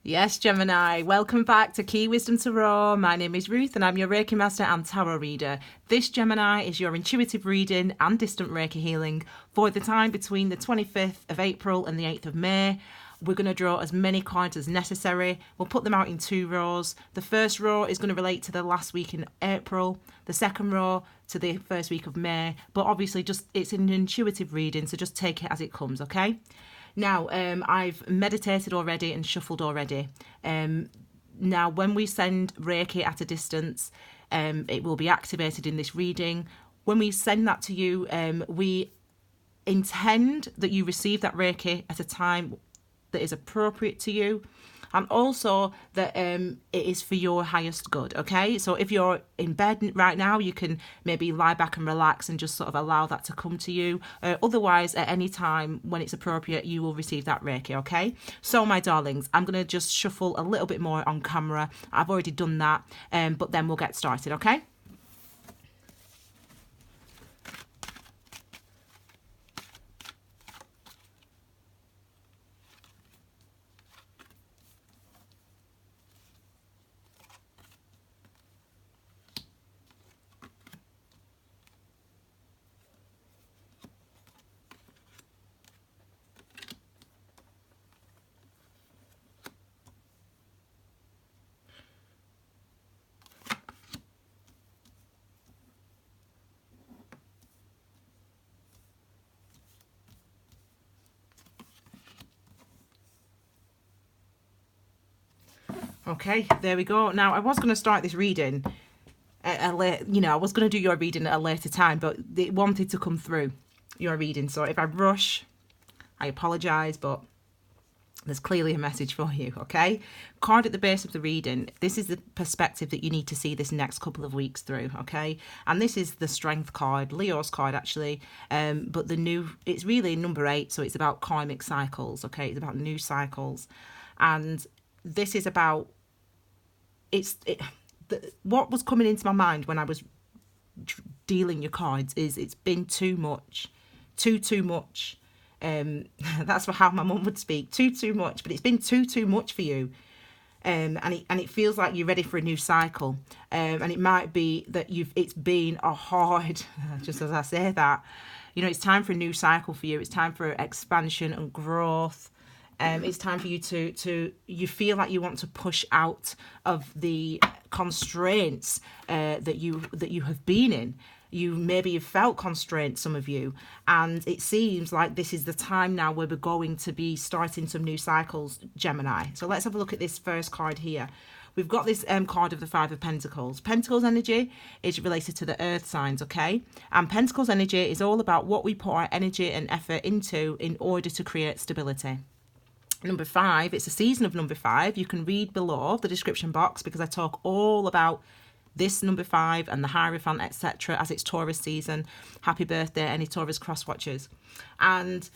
Yes, Gemini, welcome back to Key Wisdom Tarot. My name is Ruth and I'm your Reiki Master and Tarot Reader. This, Gemini, is your intuitive reading and distant Reiki healing for the time between the 25th of April and the 8th of May. We're going to draw as many cards as necessary. We'll put them out in 2 rows. The first row is going to relate to the last week in April. The second row to the first week of May. But obviously, it's an intuitive reading, so just take it as it comes, okay? Now, I've meditated already and shuffled already. Now, when we send Reiki at a distance, it will be activated in this reading. When we send that to you, we intend that you receive that Reiki at a time that is appropriate to you, and also that it is for your highest good, okay? So if you're in bed right now, you can maybe lie back and relax and just sort of allow that to come to you. Otherwise, at any time when it's appropriate, you will receive that Reiki, okay? So, my darlings, I'm going to just shuffle a little bit more on camera. I've already done that, but then we'll get started, okay? Okay, there we go. Now, I was going to start this reading at a late, I was going to do your reading at a later time, but it wanted to come through your reading. So if I rush, I apologise, but there's clearly a message for you, okay? Card at the base of the reading. This is the perspective that you need to see this next couple of weeks through, okay? And this is the Strength card, Leo's card actually, but it's really number 8, so it's about karmic cycles, okay? It's about new cycles. And this is about, what was coming into my mind when I was dealing your cards is it's been too much, too much. That's how my mum would speak, too much, but it's been too much for you. And it feels like you're ready for a new cycle. And it might be that it's been a hard, just as I say that, it's time for a new cycle for you. It's time for expansion and growth. It's time for you you feel like you want to push out of the constraints that you have been in. You've felt constrained, some of you, and it seems like this is the time now where we're going to be starting some new cycles, Gemini. So let's have a look at this first card here. We've got this card of the 5 of Pentacles. Pentacles energy is related to the earth signs, okay? And Pentacles energy is all about what we put our energy and effort into in order to create stability. Number 5, it's a season of number 5. You can read below the description box because I talk all about this number 5 and the Hierophant, etc. as it's Taurus season. Happy birthday, any Taurus cross watchers. And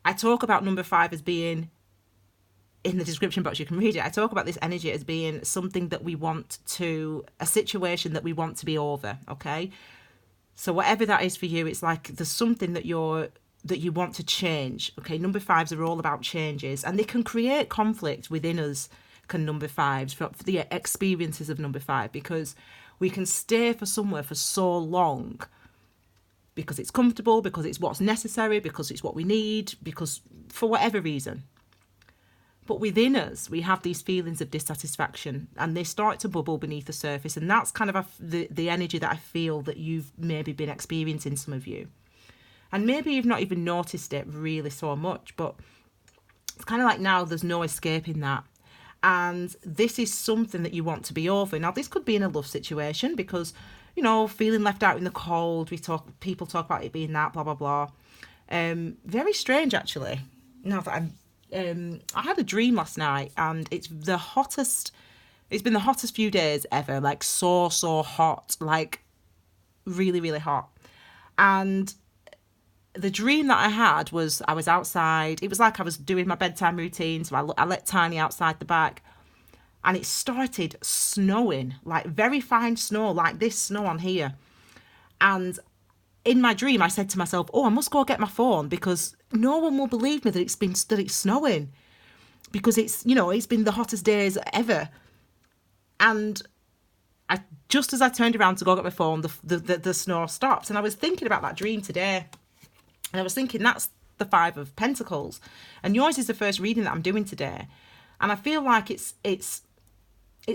I talk about number 5 as being, in the description box, you can read it. I talk about this energy as being something that we want to, a situation that we want to be over, okay? So whatever that is for you, it's like there's something that you want to change, okay? Number 5s are all about changes, and they can create conflict within us, can number 5s, for the experiences of number 5, because we can stay for somewhere for so long because it's comfortable, because it's what's necessary, because it's what we need, because for whatever reason. But within us, we have these feelings of dissatisfaction, and they start to bubble beneath the surface, and that's kind of the energy that I feel that you've maybe been experiencing, some of you. And maybe you've not even noticed it really so much, but it's kind of like now there's no escaping that. And this is something that you want to be over. Now, this could be in a love situation because, feeling left out in the cold. People talk about it being that, blah, blah, blah. Very strange, actually. Now that I had a dream last night, and it's been the hottest few days ever. Like so hot, like really, really hot. And the dream that I had was I was outside. It was like I was doing my bedtime routine, so I let Tiny outside the back, and it started snowing, like very fine snow, like this snow on here. And in my dream, I said to myself, I must go get my phone because no one will believe me that it's snowing. because it's, you know, it's been the hottest days ever. And just as I turned around to go get my phone, the snow stopped. And I was thinking about that dream today. And I was thinking, that's the Five of Pentacles. And yours is the first reading that I'm doing today. And I feel like it's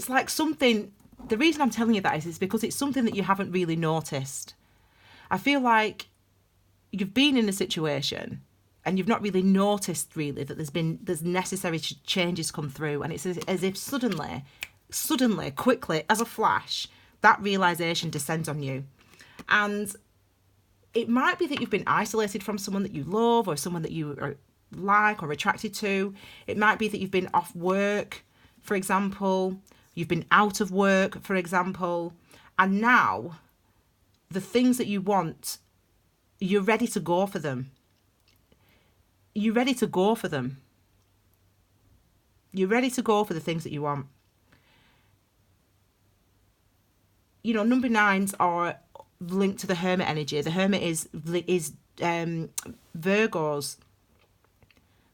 like something, the reason I'm telling you that is because it's something that you haven't really noticed. I feel like you've been in a situation and you've not really noticed really that there's necessary changes come through. And it's as if suddenly, quickly, as a flash, that realization descends on you. And it might be that you've been isolated from someone that you love or someone that you are like or attracted to. It might be that you've been off work, for example. You've been out of work, for example. And now the things that you want, you're ready to go for them. You're ready to go for them. You're ready to go for the things that you want. You know, number 9s are linked to the Hermit energy. The Hermit is Virgo's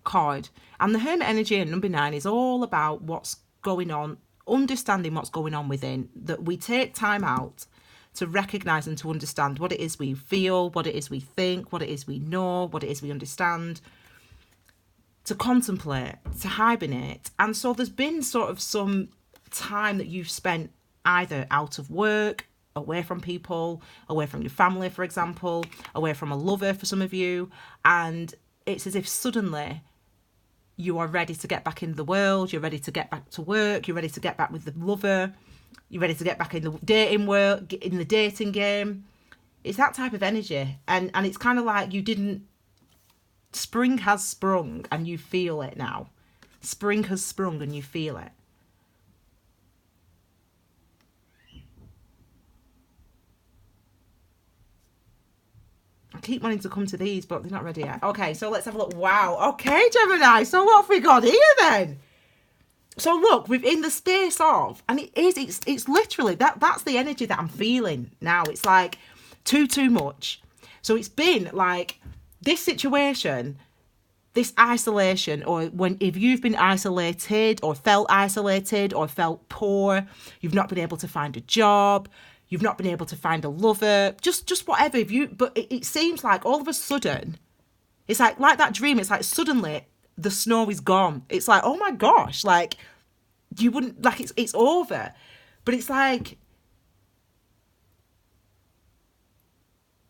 card. And the Hermit energy in number 9 is all about what's going on, understanding what's going on within, that we take time out to recognize and to understand what it is we feel, what it is we think, what it is we know, what it is we understand, to contemplate, to hibernate. And so there's been sort of some time that you've spent either out of work, away from people, away from your family, for example, away from a lover for some of you. And it's as if suddenly you are ready to get back into the world, you're ready to get back to work, you're ready to get back with the lover, you're ready to get back in the dating world, in the dating game. It's that type of energy. And it's kind of like spring has sprung and you feel it now. Spring has sprung and you feel it. I keep wanting to come to these, but they're not ready yet. Okay, so let's have a look. Wow. Okay, Gemini. So what have we got here then? So look, within the space of, and it's literally, that's the energy that I'm feeling now. It's like too much. So it's been like this situation, this isolation, or if you've been isolated or felt poor, you've not been able to find a job, you've not been able to find a lover, just whatever. But it seems like all of a sudden, it's like that dream. It's like suddenly the snow is gone. It's like, oh my gosh, like you wouldn't, like it's over. But it's like,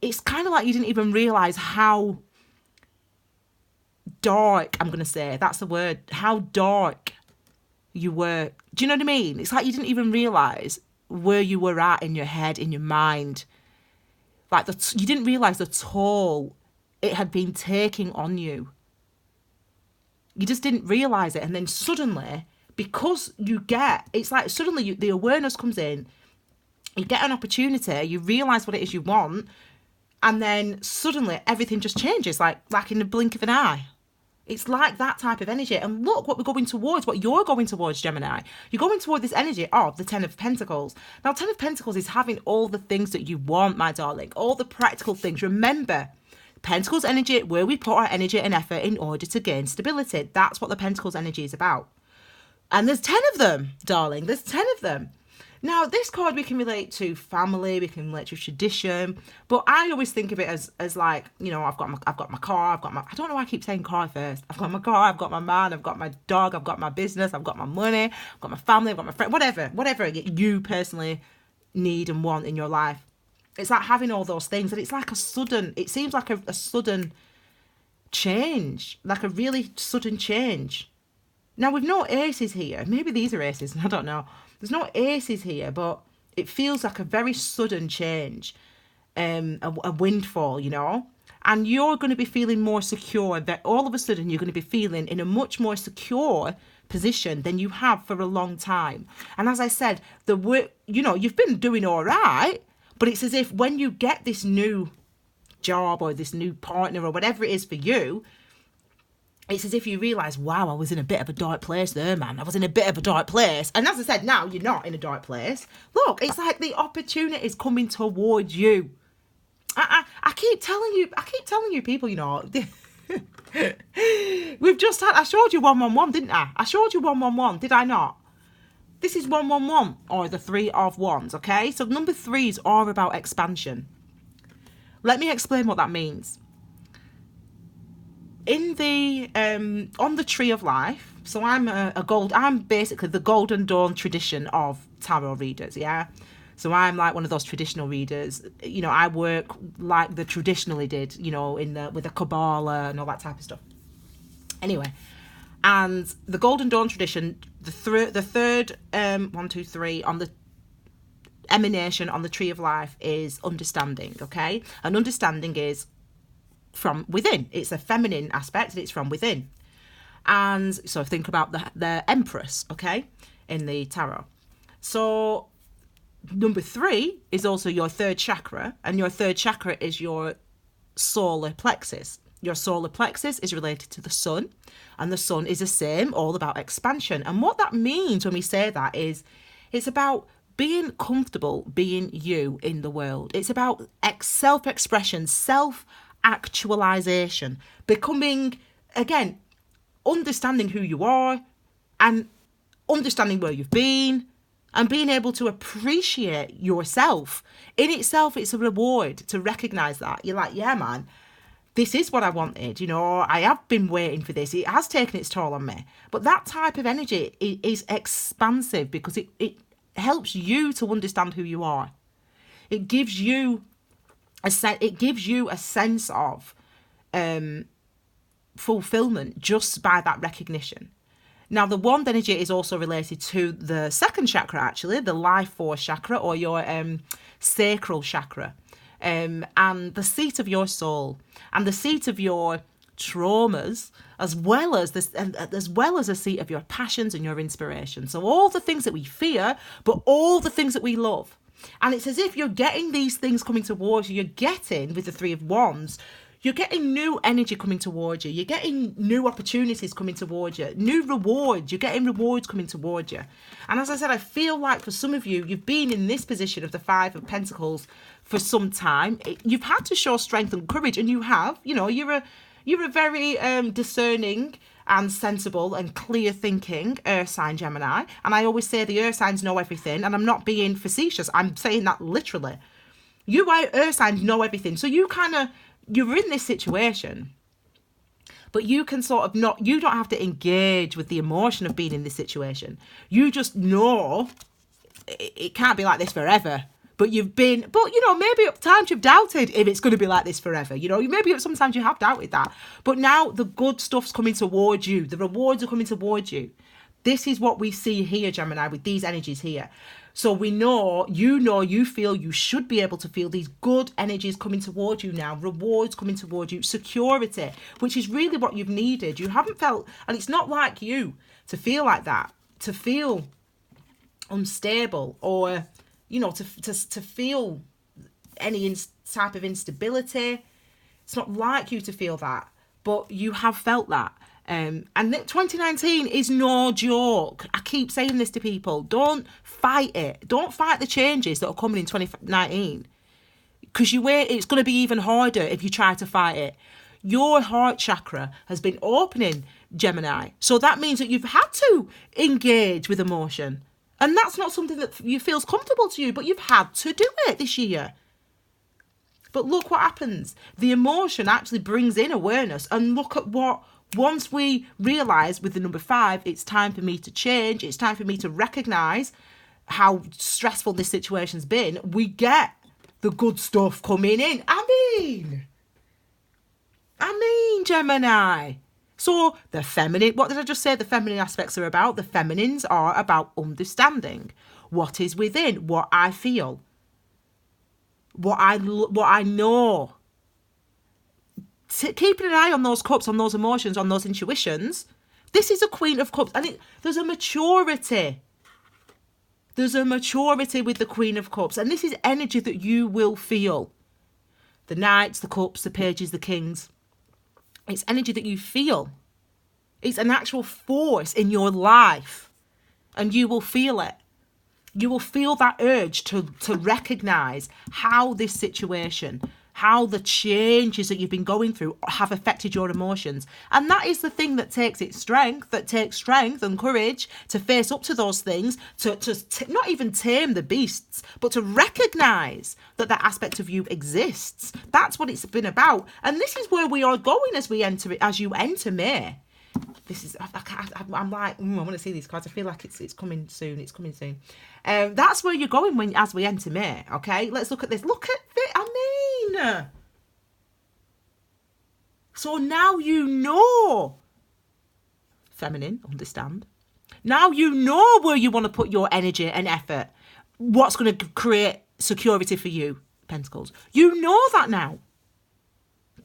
it's kind of like you didn't even realize how dark, I'm going to say, that's the word, how dark you were. Do you know what I mean? It's like you didn't even realize where you were at in your head, in your mind. Like you didn't realize the toll it had been taking on you. You just didn't realize it. And then suddenly, because it's like suddenly the awareness comes in, you get an opportunity, you realize what it is you want, and then suddenly everything just changes, like in the blink of an eye. It's like that type of energy. And look what we're going towards, what you're going towards, Gemini. You're going toward this energy of the 10 of Pentacles. Now, 10 of Pentacles is having all the things that you want, my darling, all the practical things. Remember, Pentacles energy, where we put our energy and effort in order to gain stability. That's what the Pentacles energy is about. And there's 10 of them, darling. There's 10 of them. Now, this card we can relate to family, we can relate to tradition, but I always think of it as like, you know, I've got my car, I don't know why I keep saying car first. I've got my car, I've got my man, I've got my dog, I've got my business, I've got my money, I've got my family, I've got my friend, whatever you personally need and want in your life. It's like having all those things, and it's like it seems like a sudden change, like a really sudden change. Now, with no aces here, maybe these are aces, I don't know. There's no aces here, but it feels like a very sudden change, a windfall, you know. And you're going to be feeling more secure. That all of a sudden you're going to be feeling in a much more secure position than you have for a long time. And as I said, the work, you know, you've been doing all right, but it's as if when you get this new job or this new partner or whatever it is for you, it's as if you realise, wow, I was in a bit of a dark place there, man. I was in a bit of a dark place. And as I said, now you're not in a dark place. Look, it's like the opportunity is coming towards you. I keep telling you people, you know, We've just had, I showed you 111, didn't I? I showed you 111, did I not? This is 111, or the 3 of Wands, okay? So number 3s are about expansion. Let me explain what that means. In the on the tree of life, so I'm basically the Golden Dawn tradition of tarot readers, yeah. So I'm like one of those traditional readers. You know, I work like the traditionally did, you know, with the Kabbalah and all that type of stuff. Anyway, and the Golden Dawn tradition, the third 1, 2, 3 on the emanation on the tree of life is understanding, okay? And understanding is from within. It's a feminine aspect, and it's from within. And so think about the Empress, okay, in the tarot. So number 3 is also your third chakra, and your third chakra is your solar plexus. Your solar plexus is related to the sun, and the sun is the same, all about expansion. And what that means when we say that is it's about being comfortable being you in the world. It's about self-expression, self-actualization, becoming, again, understanding who you are and understanding where you've been and being able to appreciate yourself. In itself, it's a reward to recognize that. You're like, yeah, man, this is what I wanted. You know, I have been waiting for this. It has taken its toll on me. But that type of energy is expansive because it helps you to understand who you are. It gives you a sense of fulfillment just by that recognition. Now, the wand energy is also related to the second chakra, actually, the life force chakra, or your sacral chakra, and the seat of your soul and the seat of your traumas, as well as a seat of your passions and your inspiration. So all the things that we fear, but all the things that we love. And it's as if you're getting these things coming towards you. You're getting, with the 3 of Wands, you're getting new energy coming towards you. You're getting new opportunities coming towards you. New rewards. You're getting rewards coming towards you. And as I said, I feel like for some of you, you've been in this position of the 5 of Pentacles for some time. You've had to show strength and courage, and you have. You know, you're a very discerning and sensible and clear thinking Earth sign Gemini. And I always say the Earth signs know everything, and I'm not being facetious. I'm saying that literally. You Earth signs know everything. So you're in this situation, but you can you don't have to engage with the emotion of being in this situation. You just know it can't be like this forever. But you know, maybe at times you've doubted if it's going to be like this forever. You know, maybe sometimes you have doubted that. But now the good stuff's coming towards you. The rewards are coming towards you. This is what we see here, Gemini, with these energies here. So we know, you feel, you should be able to feel these good energies coming towards you now, rewards coming towards you, security, which is really what you've needed. You haven't felt, and it's not like you to feel like that, to feel unstable or, you know, to feel any type of instability. It's not like you to feel that, but you have felt that. And 2019 is no joke. I keep saying this to people. Don't fight it. Don't fight the changes that are coming in 2019. Because it's going to be even harder if you try to fight it. Your heart chakra has been opening, Gemini. So that means that you've had to engage with emotion. And that's not something that feels comfortable to you, but you've had to do it this year. But look what happens. The emotion actually brings in awareness. And look at what, once we realise with the number 5, it's time for me to change. It's time for me to recognise how stressful this situation's been. We get the good stuff coming in. I mean, Gemini. So the feminine, what did I just say the feminine aspects are about? The feminines are about understanding what is within, what I feel, what I know. Keeping an eye on those cups, on those emotions, on those intuitions. This is a Queen of Cups, and there's a maturity. There's a maturity with the Queen of Cups, and this is energy that you will feel. The Knights, the Cups, the Pages, the Kings. It's energy that you feel. It's an actual force in your life, and you will feel it. You will feel that urge to recognise how this situation, how the changes that you've been going through have affected your emotions. And that is the thing that takes strength and courage to face up to those things, to not even tame the beasts, but to recognise that that aspect of you exists. That's what it's been about. And this is where we are going as you enter May. This is, I'm like, I want to see these cards. I feel like it's coming soon. It's coming soon. That's where you're going as we enter May. Okay, let's look at this. Look at it. I mean, so now you know, feminine, understand. Now you know where you want to put your energy and effort. What's going to create security for you, Pentacles. You know that now.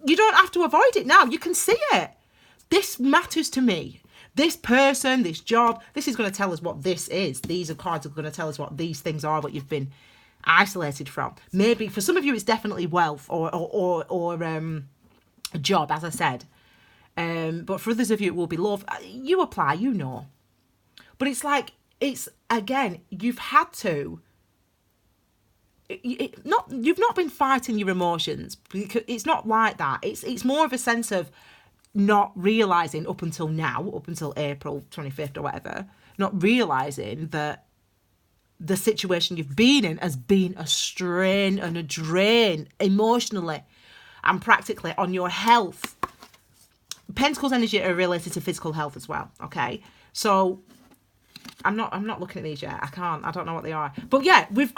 You don't have to avoid it now. You can see it. This matters to me. This person, this job, this is going to tell us what this is. These are cards that are going to tell us what these things are, what you've been isolated from. Maybe for some of you, it's definitely wealth or a job, as I said. But for others of you, it will be love. You apply, you know. But it's like, again, you've had to. You've not been fighting your emotions. Because it's not like that. It's more of a sense of not realising up until April 25th or whatever, not realising that the situation you've been in has been a strain and a drain emotionally and practically on your health. Pentacles energy are related to physical health as well, okay? So I'm not looking at these yet. I don't know what they are. But yeah, you're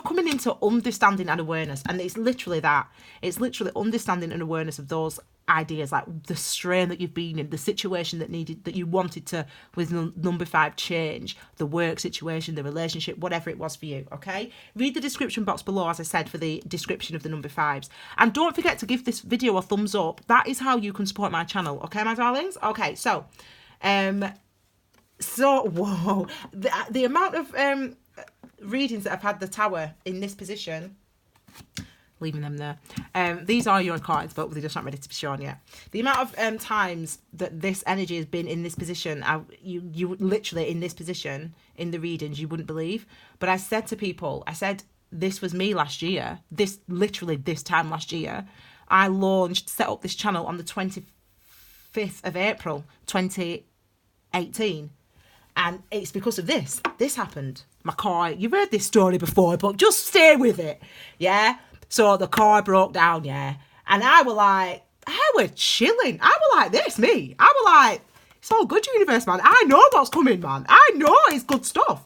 coming into understanding and awareness, and it's literally that. It's literally understanding and awareness of those ideas, like the strain that you've been in, the situation that you wanted to, with number 5, change, the work situation, the relationship, whatever it was for you, okay? Read the description box below, as I said, for the description of the number 5s. And don't forget to give this video a thumbs up. That is how you can support my channel, okay, my darlings? Okay, so, whoa, the amount of readings that I've had the Tower in this position, leaving them there. These are your cards, but they're just not ready to be shown yet. The amount of times that this energy has been in this position, you literally in this position, in the readings, you wouldn't believe. But I said to people, this was me last year. This time last year, I set up this channel on the 25th of April, 2018. And it's because of this. This happened. My car, you've heard this story before, but just stay with it. Yeah? So the car broke down, yeah? And I were chilling. I were like this, me. I were like, it's all good, universe, man. I know what's coming, man. I know it's good stuff.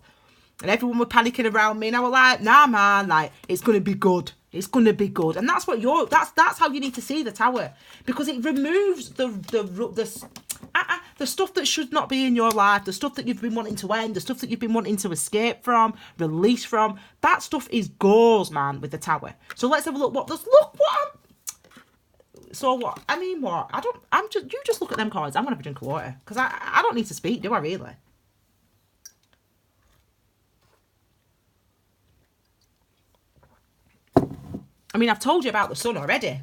And everyone were panicking around me, and I was like, nah, man, like, it's going to be good. It's going to be good. And that's what that's how you need to see the Tower. Because it removes the stuff that should not be in your life, the stuff that you've been wanting to end, the stuff that you've been wanting to escape from, release from. That stuff goes, man, with the Tower. So let's have a look. You just look at them cards. I'm going to have a drink of water. Because I don't need to speak, do I really? I mean, I've told you about the sun already.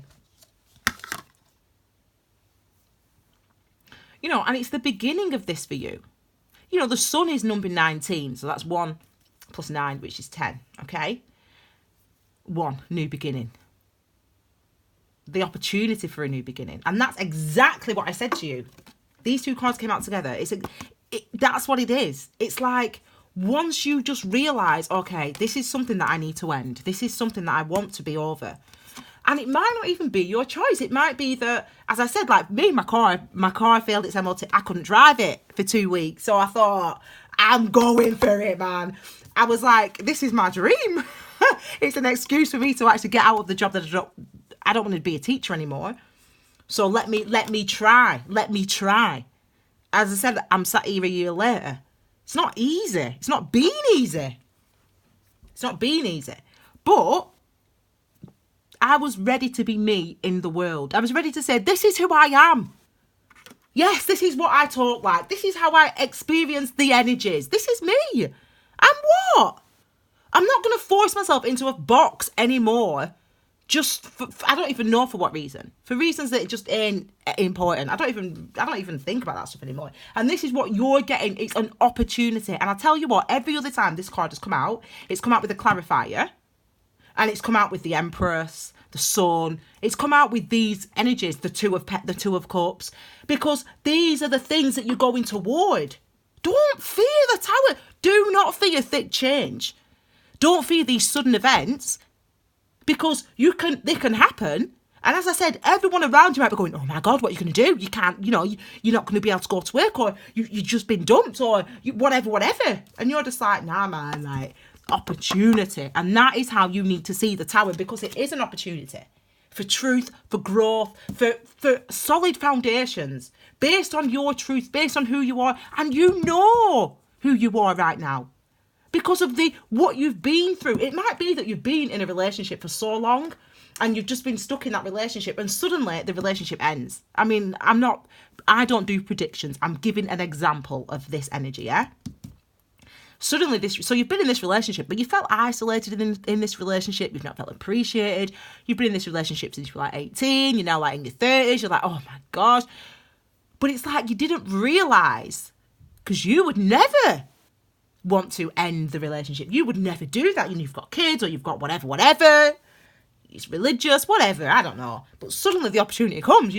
You know, and it's the beginning of this for you. You know, the sun is number 19, so that's 1 plus 9, which is 10, okay? 1, new beginning. The opportunity for a new beginning. And that's exactly what I said to you. These two cards came out together. That's what it is. It's like, once you just realise, okay, this is something that I need to end. This is something that I want to be over. And it might not even be your choice. It might be that, as I said, like me, my car failed its MOT. I couldn't drive it for 2 weeks. So I thought, I'm going for it, man. I was like, this is my dream. It's an excuse for me to actually get out of the job that I don't want to be a teacher anymore. So let me try. Let me try. As I said, I'm sat here a year later. It's not easy. It's not been easy. It's not been easy. But I was ready to be me in the world. I was ready to say, this is who I am. Yes, this is what I talk like. This is how I experience the energies. This is me. I'm what? I'm not going to force myself into a box anymore. I don't even know for what reason. For reasons that it just ain't important. I don't even think about that stuff anymore. And this is what you're getting. It's an opportunity. And I tell you what, every other time this card has come out, it's come out with a clarifier. And it's come out with the Empress, the Sun. It's come out with these energies, the Two of Cups, because these are the things that you're going toward. Don't fear the Tower. Do not fear thick change. Don't fear these sudden events, because they can happen. And as I said, everyone around you might be going, oh my God, what are you going to do? You can't, you're not going to be able to go to work, or you've just been dumped, or whatever. And you're just like, nah, man, like, opportunity. And that is how you need to see the Tower, because it is an opportunity for truth, for growth, for solid foundations, based on your truth, based on who you are. And you know who you are right now, because of what you've been through. It might be that you've been in a relationship for so long, and you've just been stuck in that relationship, and suddenly the relationship ends. I mean, I don't do predictions. I'm giving an example of this energy, yeah? Suddenly so you've been in this relationship, but you felt isolated in this relationship. You've not felt appreciated. You've been in this relationship since you were like 18. You're now like in your 30s. You're like, oh my gosh. But it's like you didn't realise, because you would never want to end the relationship. You would never do that. You've got kids, or you've got whatever. It's religious, whatever, I don't know. But suddenly the opportunity comes,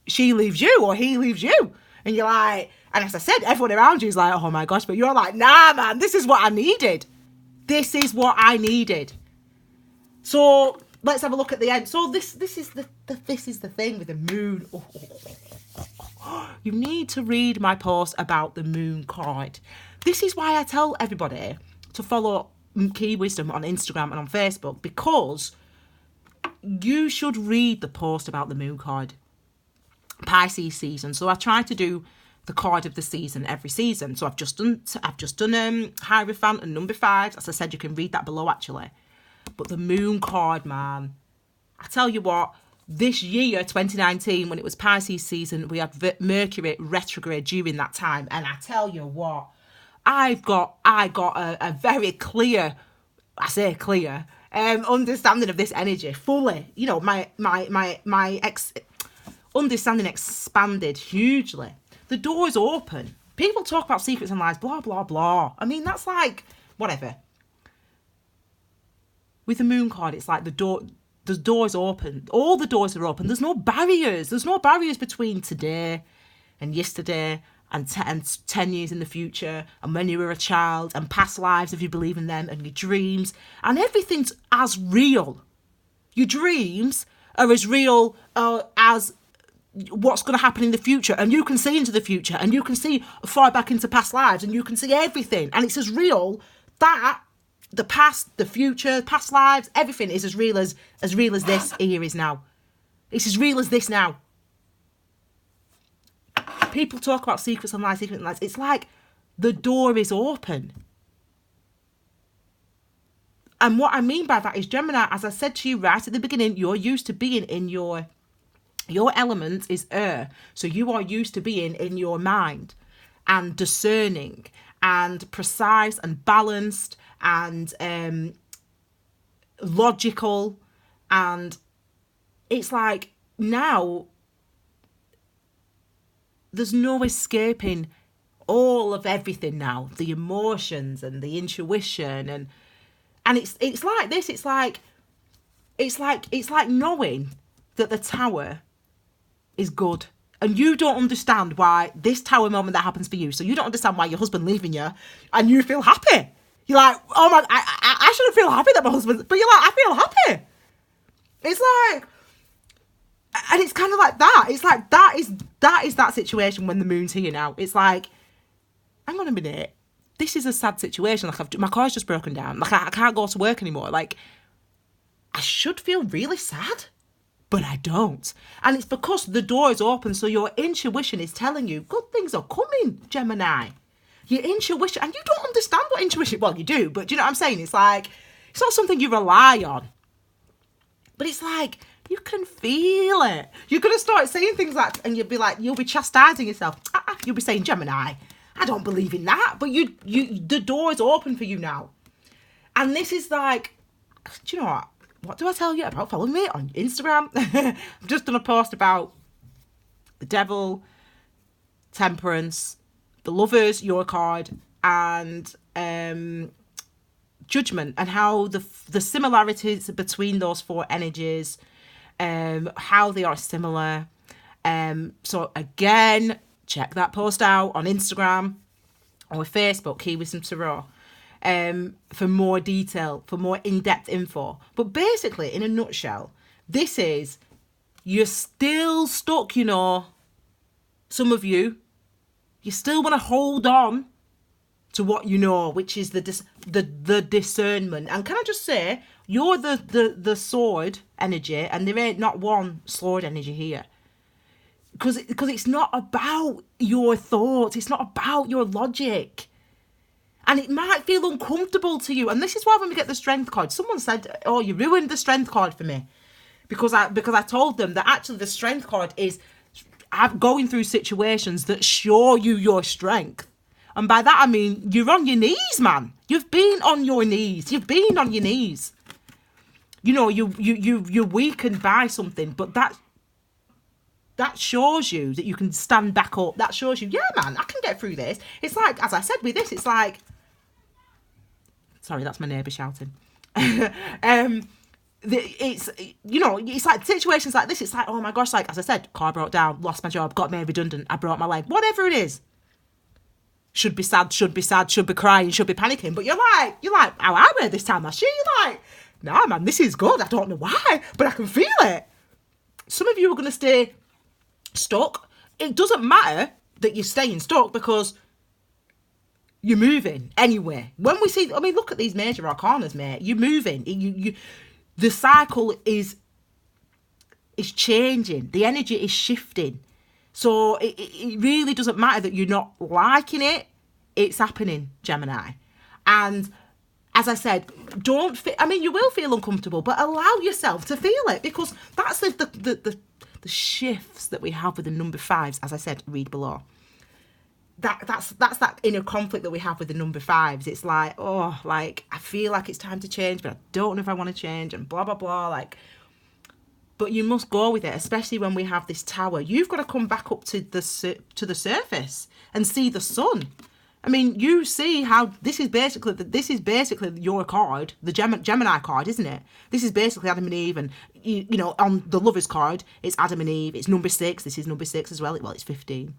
she leaves you or he leaves you. And you're like, and as I said, everyone around you is like, oh my gosh, but you're like, nah, man, this is what I needed. This is what I needed. So let's have a look at the end. So this is the thing with the moon. You need to read my post about the moon card. This is why I tell everybody to follow Key Wisdom on Instagram and on Facebook, because you should read the post about the moon card, Pisces season. So I try to do the card of the season every season. So I've just done Hierophant and number 5. As I said, you can read that below actually. But the moon card, man, I tell you what, this year 2019, when it was Pisces season, we had Mercury retrograde during that time, and I tell you what, I got a very clear, I say clear, understanding of this energy fully. My understanding expanded hugely. The door's open. People talk about secrets and lies, blah, blah, blah. I mean, that's like, whatever. With the moon card, it's like the door's open. All the doors are open. There's no barriers. There's no barriers between today and yesterday and 10 years in the future, and when you were a child, and past lives if you believe in them, and your dreams, and everything's as real. Your dreams are as real as what's going to happen in the future, and you can see into the future, and you can see far back into past lives, and you can see everything, and it's as real that the past, the future, past lives, everything is as real as this here is now. It's as real as this now. People talk about secrets and lies. It's like the door is open. And what I mean by that is, Gemini, as I said to you right at the beginning, you're used to being in your element is air. So you are used to being in your mind and discerning and precise and balanced and logical. And it's like now there's no escaping all of everything now, the emotions and the intuition, and it's like this. It's like knowing that the Tower is good, and you don't understand why this Tower moment that happens for you. So you don't understand why your husband leaving you, and you feel happy. You're like, oh my, I shouldn't feel happy that my husband, but you're like, I feel happy. It's like. And it's kind of like that. It's like that is that situation when the moon's here now. It's like, hang on a minute. This is a sad situation. Like my car's just broken down. Like I can't go to work anymore. Like I should feel really sad, but I don't. And it's because the door is open. So your intuition is telling you good things are coming, Gemini. Your intuition, and you don't understand what intuition, well, you do, but do you know what I'm saying? It's like, it's not something you rely on, but it's like, you can feel it. You're going to start saying things like, and you'll be chastising yourself. You'll be saying, Gemini, I don't believe in that. But the door is open for you now. And this is like, do you know what? What do I tell you about? Follow me on Instagram. I've just done a post about the Devil, Temperance, the Lovers, your card, and Judgment, and how the similarities between those 4 energies, how they are similar. So again, check that post out on Instagram or Facebook, Key Wisdom Tarot, for more detail, for more in-depth info. But basically, in a nutshell, this is, you're still stuck, you know, some of you still want to hold on to what you know, which is the discernment. And can I just say, you're the sword energy, and there ain't not one sword energy here. Because it's not about your thoughts, it's not about your logic. And it might feel uncomfortable to you. And this is why when we get the strength card, someone said, oh, you ruined the strength card for me. Because I told them that actually the strength card is going through situations that show you your strength. And by that I mean you're on your knees, man. You've been on your knees. You've been on your knees. You know, you're weakened by something, but that shows you that you can stand back up. That shows you, yeah, man, I can get through this. It's like, as I said with this, it's like, sorry, that's my neighbour shouting. It's, you know, it's like situations like this. It's like, oh my gosh, like, as I said, car broke down, lost my job, got made redundant, I broke my leg, whatever it is. Should be sad, should be crying, should be panicking. But you're like, how I were this time last year. You're like, nah, man, this is good. I don't know why, but I can feel it. Some of you are going to stay stuck. It doesn't matter that you're staying stuck because you're moving anyway. When we see, I mean, look at these major arcanas, mate. You're moving. The cycle is changing. The energy is shifting. So it really doesn't matter that you're not liking it. It's happening, Gemini. And as I said, you will feel uncomfortable, but allow yourself to feel it, because that's the shifts that we have with the number 5s. As I said, read below. That's that inner conflict that we have with the number 5s. It's like, oh, like, I feel like it's time to change, but I don't know if I want to change, and blah, blah, blah. Like, but you must go with it, especially when we have this tower. You've got to come back up to the surface and see the sun. I mean, you see how this is basically your card, the Gemini card, isn't it? This is basically Adam and Eve, and you know, on the Lovers card, it's Adam and Eve. It's number 6. This is number 6 as well. Well, it's 15.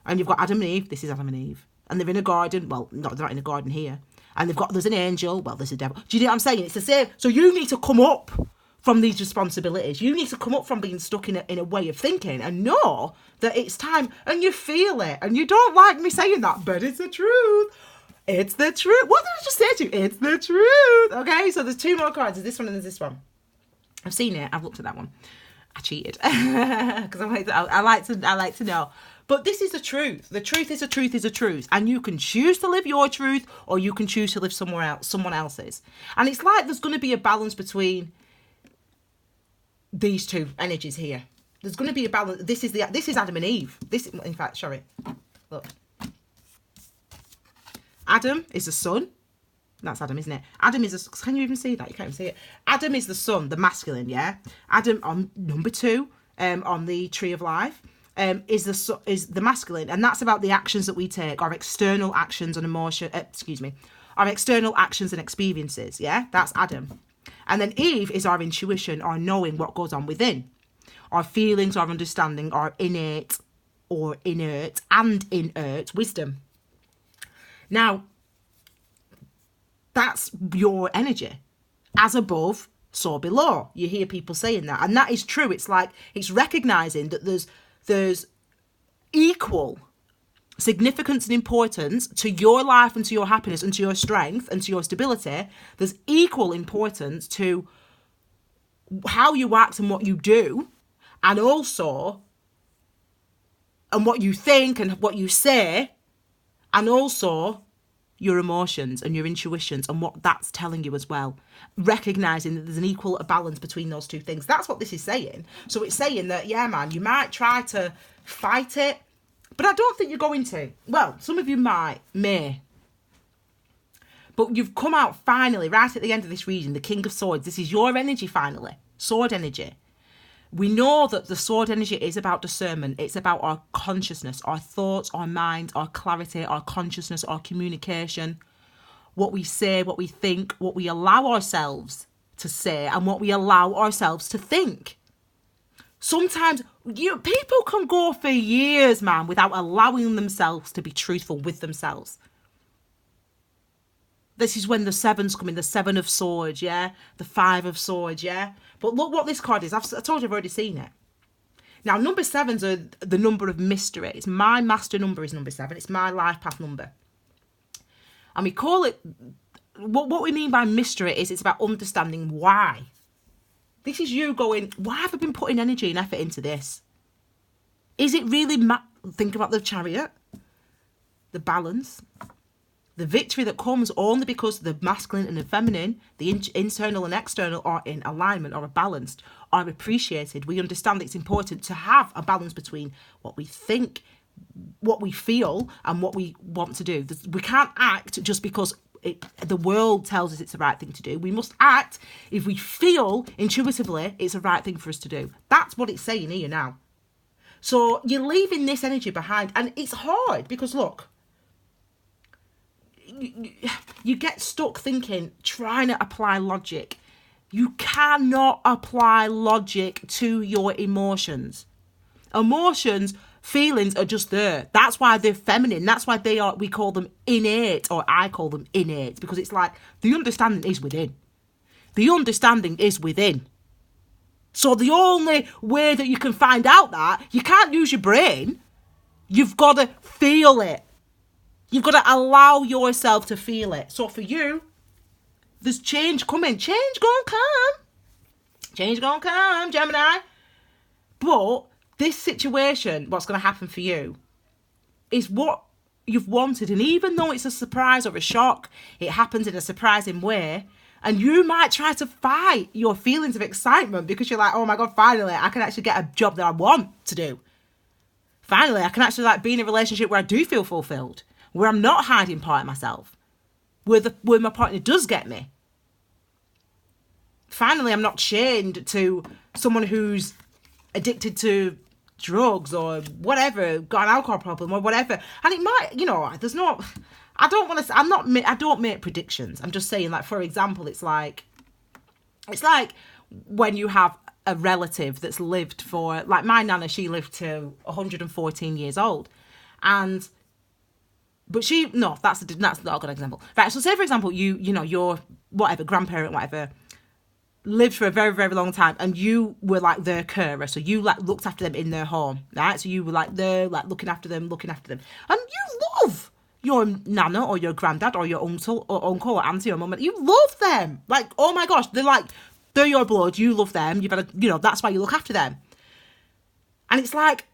And you've got Adam and Eve. This is Adam and Eve, and they're in a garden. Well, they're not in a garden here. And there's an angel. Well, there's a devil. Do you know what I'm saying? It's the same. So you need to come up from these responsibilities. You need to come up from being stuck in a way of thinking and know that it's time, and you feel it. And you don't like me saying that, but it's the truth. It's the truth. What did I just say to you? It's the truth. Okay, so there's 2 more cards. There's this one and there's this one. I've seen it. I've looked at that one. I cheated because I like to know. But this is the truth. The truth is a truth. And you can choose to live your truth, or you can choose to live someone else's. And it's like there's going to be a balance between these 2 energies here. There's going to be a balance. This is Adam and Eve. In fact, sorry. Look. Adam is the sun. That's Adam, isn't it? Adam is can you even see that? You can't even see it. Adam is the sun, the masculine, yeah? Adam on number 2, on the tree of life, is the masculine. And that's about the actions that we take, our external actions and our external actions and experiences, yeah? That's Adam. And then Eve is our intuition, our knowing what goes on within. Our feelings, our understanding, our innate or inert and inert wisdom. Now, that's your energy. As above, so below. You hear people saying that. And that is true. It's like, it's recognizing that there's equal significance and importance to your life and to your happiness and to your strength and to your stability. There's equal importance to how you act and what you do, and also and what you think and what you say, and also your emotions and your intuitions and what that's telling you as well. Recognizing that there's an equal balance between those 2 things. That's what this is saying. So it's saying that, yeah, man, you might try to fight it, but I don't think you're going to. Well, some of you may. But you've come out finally, right at the end of this reading, the King of Swords. This is your energy finally. Sword energy. We know that the sword energy is about discernment. It's about our consciousness, our thoughts, our mind, our clarity, our consciousness, our communication, what we say, what we think, what we allow ourselves to say, and what we allow ourselves to think. Sometimes people can go for years, man, without allowing themselves to be truthful with themselves. This is when the sevens come in, the Seven of Swords, yeah? The Five of Swords, yeah? But look what this card is. I told you I've already seen it. Now, number sevens are the number of mystery. It's my master number is number 7. It's my life path number. And we call it, what we mean by mystery is it's about understanding why. This is you going, why have I been putting energy and effort into this? Is it really, think about the Chariot, the balance, the victory that comes only because the masculine and the feminine, the internal and external are in alignment or are balanced, are appreciated. We understand it's important to have a balance between what we think, what we feel, and what we want to do. We can't act just because the world tells us it's the right thing to do. We must act if we feel intuitively it's the right thing for us to do. That's what it's saying here now. So you're leaving this energy behind, and it's hard because look, you get stuck thinking, trying to apply logic. You cannot apply logic to your emotions. Emotions, feelings are just there. That's why they're feminine. That's why we call them innate, or I call them innate, because it's like the understanding is within. The understanding is within. So the only way that you can find out that, you can't use your brain. You've got to feel it. You've got to allow yourself to feel it. So for you, there's change coming. Change gonna come. Change gonna come, Gemini. But this situation, what's going to happen for you, is what you've wanted. And even though it's a surprise or a shock, it happens in a surprising way. And you might try to fight your feelings of excitement because you're like, oh my God, finally, I can actually get a job that I want to do. Finally, I can actually be in a relationship where I do feel fulfilled, where I'm not hiding part of myself, where my partner does get me. Finally, I'm not chained to someone who's addicted to drugs or whatever, got an alcohol problem or whatever. And it might, I don't make predictions. I'm just saying, like, for example, it's like when you have a relative that's lived for, like my nana, she lived to 114 years old. But that's not a good example. Right, so say for example, your whatever, grandparent, whatever, lived for a very, very long time, and you were like their carer, so you like looked after them in their home, right? So you were like there, like looking after them, and you love your nana or your granddad or your uncle or auntie or mum. You love them, like, oh my gosh, they're your blood. You love them. You've got to, that's why you look after them. And it's like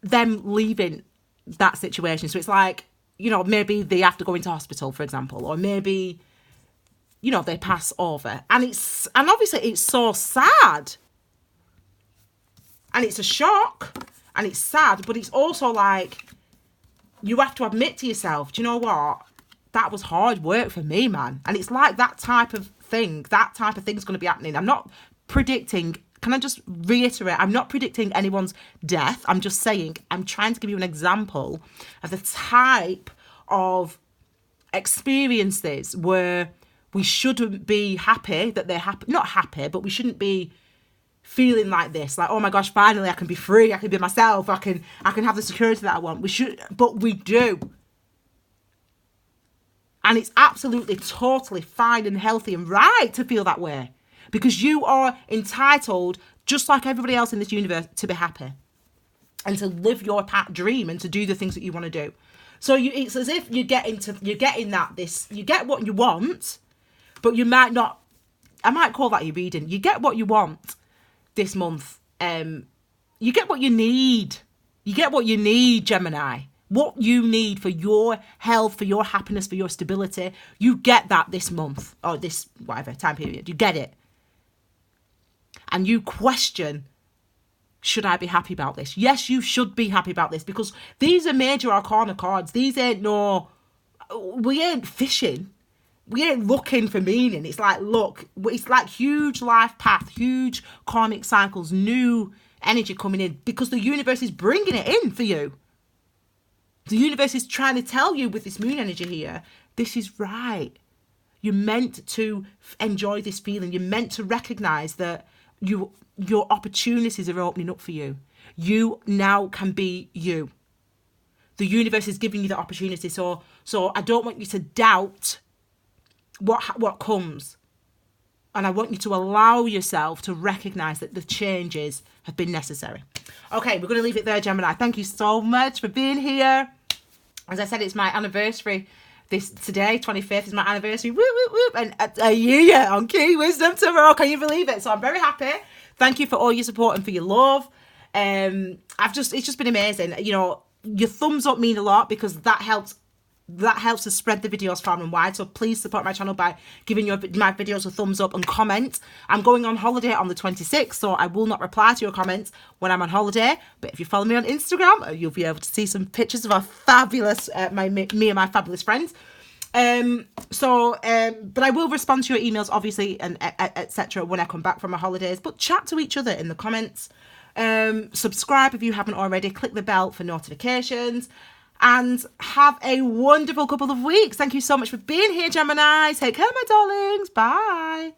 them leaving that situation. So it's like, maybe they have to go into hospital, for example, or maybe, they pass over. And obviously it's so sad. And it's a shock. And it's sad. But it's also like, you have to admit to yourself, do you know what? That was hard work for me, man. And it's like that type of thing's going to be happening. I'm not predicting, can I just reiterate, I'm not predicting anyone's death. I'm just saying, I'm trying to give you an example of the type of experiences where we shouldn't be happy that they're happy, not happy, but we shouldn't be feeling like this, like, oh my gosh, finally I can be free, I can be myself, I can have the security that I want. But we do. And it's absolutely, totally fine and healthy and right to feel that way, because you are entitled, just like everybody else in this universe, to be happy and to live your dream and to do the things that you want to do. So it's as if you get what you want, but you might not. I might call that your reading. You get what you want this month. You get what you need. You get what you need, Gemini. What you need for your health, for your happiness, for your stability. You get that this month, or this whatever time period. You get it. And you question, should I be happy about this? Yes, you should be happy about this, because these are major arcana cards. These we ain't fishing. We ain't looking for meaning. It's like, look, it's like huge life path, huge karmic cycles, new energy coming in, because the universe is bringing it in for you. The universe is trying to tell you with this moon energy here, this is right. You're meant to enjoy this feeling. You're meant to recognize that your opportunities are opening up for you. You now can be you. The universe is giving you the opportunity. So I don't want you to doubt what comes. And I want you to allow yourself to recognize that the changes have been necessary. Okay, we're going to leave it there, Gemini. Thank you so much for being here. As I said, it's my anniversary. Today, 25th, is my anniversary. Whoop, whoop, whoop. And a year on Key Wisdom Tarot. Can you believe it? So I'm very happy. Thank you for all your support and for your love. It's just been amazing. You know, your thumbs up mean a lot because that helps to spread the videos far and wide. So please support my channel by giving my videos a thumbs up and comment. I'm going on holiday on the 26th, so I will not reply to your comments when I'm on holiday. But if you follow me on Instagram, you'll be able to see some pictures of our fabulous, me and my fabulous friends. But I will respond to your emails, obviously, and etc. when I come back from my holidays. But chat to each other in the comments. Subscribe if you haven't already. Click the bell for notifications. And have a wonderful couple of weeks. Thank you so much for being here, Gemini. Take care, my darlings. Bye.